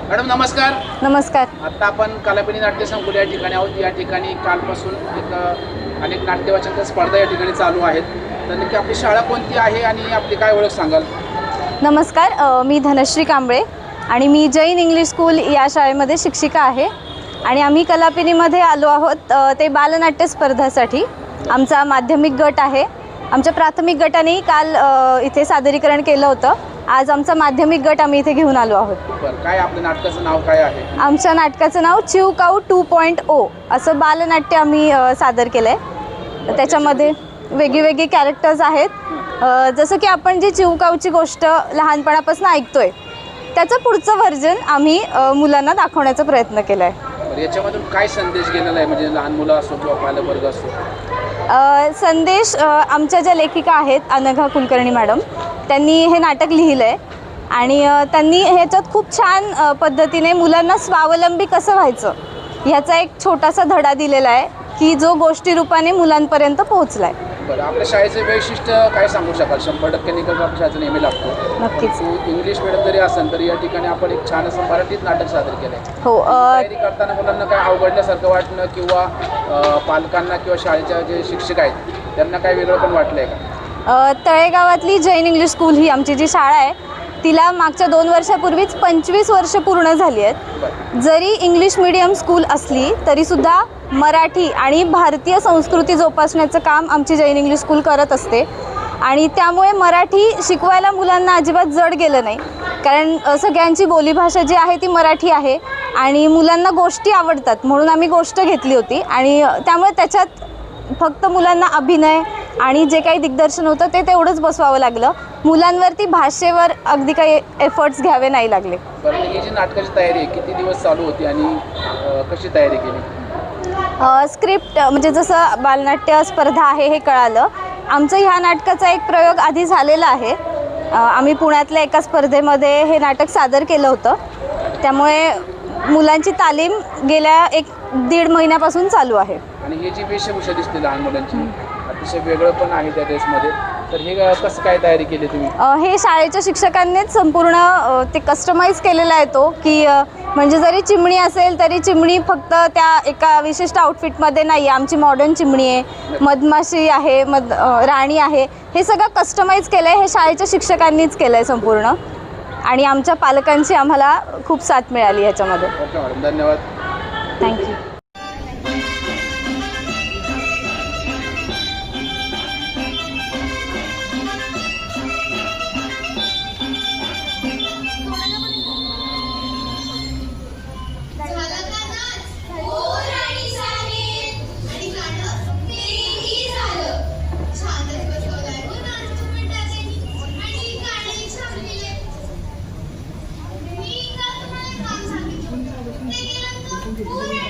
Madam नमस्कार. नमस्कार. आता आपण कलापिनी नाट्य संकुल या ठिकाणी आहोत. या ठिकाणी कालपासून अनेक नाट्यवाचन स्पर्धा या ठिकाणी चालू आहेत. तर नक्की आपली शाळा कोणती आहे आणि आपली काय ओळख सांगाल? नमस्कार, मी धनश्री कांबळे आणि मी जैन इंग्लिश स्कूल या शाळेमध्ये शिक्षिका आहे आणि आम्ही कलापिनीमध्ये आलो आहोत ते बालनाट्य स्पर्धासाठी. आमचा माध्यमिक गट आहे. आमच्या प्राथमिक गटाने काल इथे सादरीकरण केलं होतं. आज आमचा माध्यमिक गट आम्ही इथे घेऊन आलो आहोत. काय आपल्या नाटकाचं नाव काय आहे? आमच्या नाटकाचं नाव चिव काऊ 2.0 असं बालनाट्य आम्ही सादर केलं आहे. त्याच्यामध्ये वेगवेगळे कॅरेक्टर्स आहेत. जसं की आपण जी चिव काऊची गोष्ट लहानपणापासून ऐकतोय त्याचं पुढचं व्हर्जन आम्ही मुलांना दाखवण्याचा प्रयत्न केला आहे. याच्यामधून काय संदेश गेलेला आहे, म्हणजे लहान मुलं असो किंवा पालकवर्ग असो? संदेश आमच्या ज्या लेखिका आहेत अनघा कुलकर्णी मॅडम, त्यांनी हे नाटक लिहिलं आहे आणि त्यांनी ह्याच्यात खूप छान पद्धतीने मुलांना स्वावलंबी कसं व्हायचं ह्याचा एक छोटासा धडा दिलेला आहे की जो गोष्टी रूपाने मुलांपर्यंत पोहोचला आहे. बरं, आपल्या शाळेचं वैशिष्ट्य काय सांगू शकाल? 100% निकाल आपल्या शाळेचा नेहमी लागतो. नक्कीच. इंग्लिश मीडियम जरी असेल तरी या ठिकाणी आपण एक छान असं मराठीत नाटक सादर केलं आहे. हो. तयारी करताना मुलांना काय अवघडल्यासारखं वाटणं किंवा पालकांना किंवा शाळेच्या जे शिक्षक आहेत त्यांना काय वेगळं पण वाटलं आहे का? तळेगावातली जैन इंग्लिश स्कूल ही आमची जी शाळा आहे तिला मागच्या 2 वर्षापूर्वीच 25 वर्ष पूर्ण झाली आहेत. जरी इंग्लिश मीडियम स्कूल असली तरीसुद्धा मराठी आणि भारतीय संस्कृती जोपासण्याचं काम आमची जैन इंग्लिश स्कूल करत असते आणि त्यामुळे मराठी शिकवायला मुलांना अजिबात जड गेलं नाही. कारण सगळ्यांची बोलीभाषा जी आहे ती मराठी आहे आणि मुलांना गोष्टी आवडतात म्हणून आम्ही गोष्ट घेतली होती आणि त्यामुळे त्याच्यात फक्त मुलांना अभिनय आणि जे काही दिग्दर्शन होतं ते तेवढंच बसवावं लागलं. मुलांवरती भाषेवर अगदी काही एफर्ट्स घ्यावे नाही लागले. बरं, ही जी नाटकाची तयारी आहे किती दिवस चालू होती आणि कशी तयारी केली? स्क्रिप्ट म्हणजे जसं बालनाट्य स्पर्धा आहे हे कळालं. आमचं ह्या नाटकाचा एक प्रयोग आधी झालेला आहे. आम्ही पुण्यातल्या एका स्पर्धेमध्ये हे नाटक सादर केलं होतं. त्यामुळे मुलांची तालीम गेल्या 1-1.5 महिन्यापासून चालू आहे. आणि ही जी वेशभूषा दिसते लहान मुलांची अतिशय वेगळं पण आहे त्या ड्रेसमध्ये, तर हे कसं काय तयारी केली तुम्ही? हे शाळेच्या शिक्षकांनीच संपूर्ण ते कस्टमाइज केलेलं आहे तो की म्हणजे जरी चिमणी असेल तरी चिमणी फक्त त्या एका विशिष्ट आउटफिटमध्ये नाही आहे. आमची मॉडर्न चिमणी आहे, मधमाशी आहे, राणी आहे. हे सगळं कस्टमाइज केलं आहे. हे शाळेच्या शिक्षकांनीच केलं आहे संपूर्ण आणि आमच्या पालकांची आम्हाला खूप साथ मिळाली ह्याच्यामध्ये. ओके मॅडम, धन्यवाद. थँक्यू. Thank you.